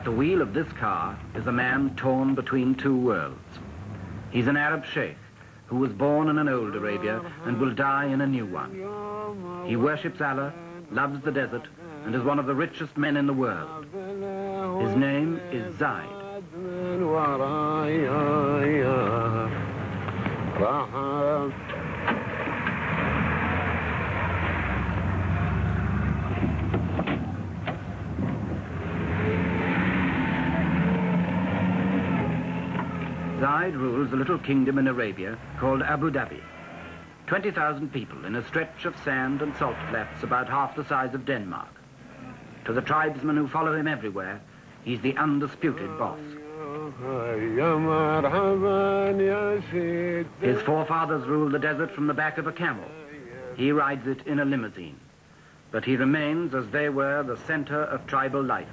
the wheel of this car is a man torn between two worlds. He's an Arab sheikh who was born in an old Arabia and will die in a new one. He worships Allah, loves the desert, and is one of the richest men in the world. His name is Zaid. Zaid rules a little kingdom in Arabia called Abu Dhabi. 20,000 people in a stretch of sand and salt flats about half the size of Denmark. To the tribesmen who follow him everywhere, he's the undisputed boss. His forefathers ruled the desert from the back of a camel. He rides it in a limousine. But he remains, as they were, the center of tribal life.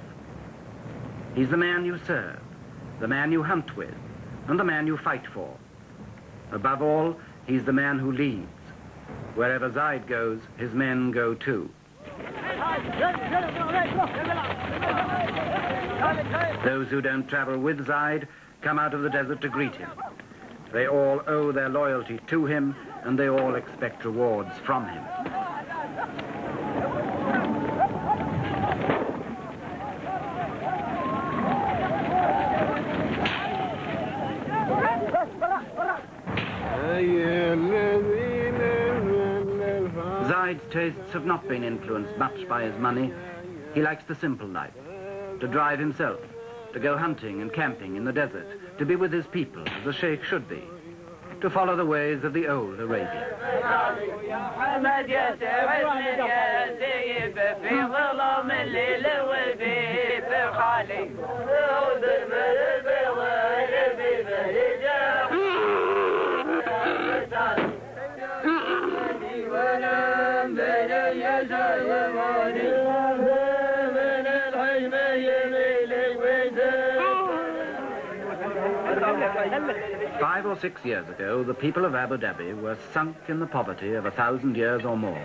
He's the man you serve, the man you hunt with, and the man you fight for. Above all, he's the man who leads. Wherever Zaid goes, his men go too. Those who don't travel with Zaid come out of the desert to greet him. They all owe their loyalty to him, and they all expect rewards from him. Zaid's tastes have not been influenced much by his money. He likes the simple life, to drive himself, to go hunting and camping in the desert, to be with his people, as a sheikh should be, to follow the ways of the old Arabia. Five or 6 years ago, the people of Abu Dhabi were sunk in the poverty of 1,000 years or more.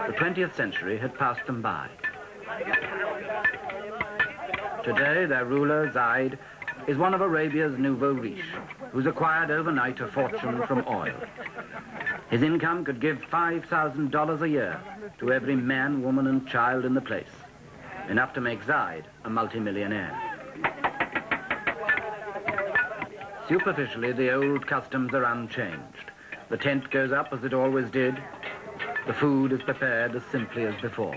The 20th century had passed them by. Today, their ruler, Zaid, is one of Arabia's nouveau riche, who's acquired overnight a fortune from oil. His income could give $5,000 a year to every man, woman, and child in the place, enough to make Zaid a multimillionaire. Superficially, the old customs are unchanged. The tent goes up as it always did. The food is prepared as simply as before.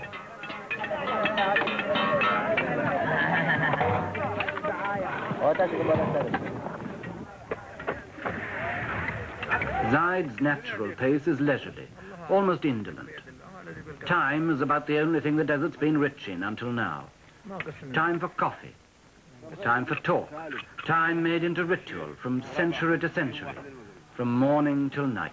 Zaid's natural pace is leisurely, almost indolent. Time is about the only thing the desert's been rich in until now. Time for coffee. Time for talk. Time made into ritual from century to century, from morning till night.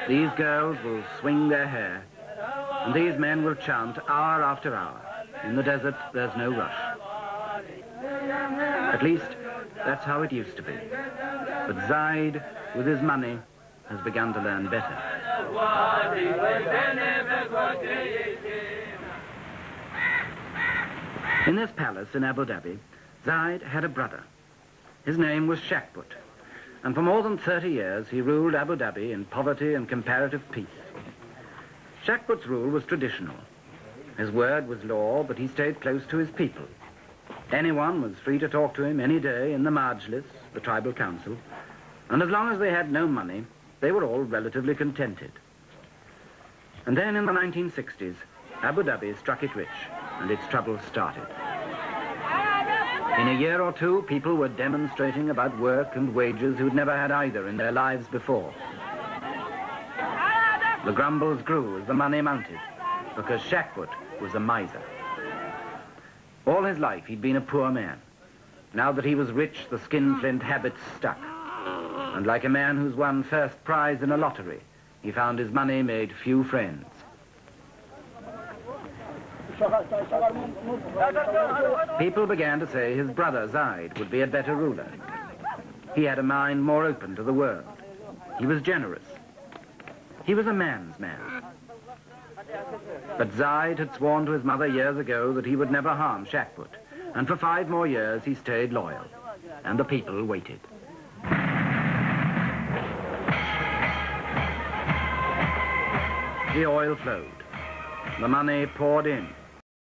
These girls will swing their hair, and these men will chant hour after hour. In the desert, there's no rush. At least, that's how it used to be. But Zaid, with his money, has begun to learn better. In this palace in Abu Dhabi, Zaid had a brother. His name was Shakbut, and for more than 30 years he ruled Abu Dhabi in poverty and comparative peace. Shakbut's rule was traditional. His word was law, but he stayed close to his people. Anyone was free to talk to him any day in the Majlis, the tribal council, and as long as they had no money, they were all relatively contented. And then in the 1960s, Abu Dhabi struck it rich, and its troubles started. In a year or two, people were demonstrating about work and wages who'd never had either in their lives before. The grumbles grew as the money mounted, because Shakbut was a miser. All his life, he'd been a poor man. Now that he was rich, the skinflint habits stuck. And like a man who's won first prize in a lottery, he found his money made few friends. People began to say his brother, Zaid, would be a better ruler. He had a mind more open to the world. He was generous. He was a man's man. But Zaid had sworn to his mother years ago that he would never harm Shakput, and for 5 more years he stayed loyal, and the people waited. The oil flowed. The money poured in.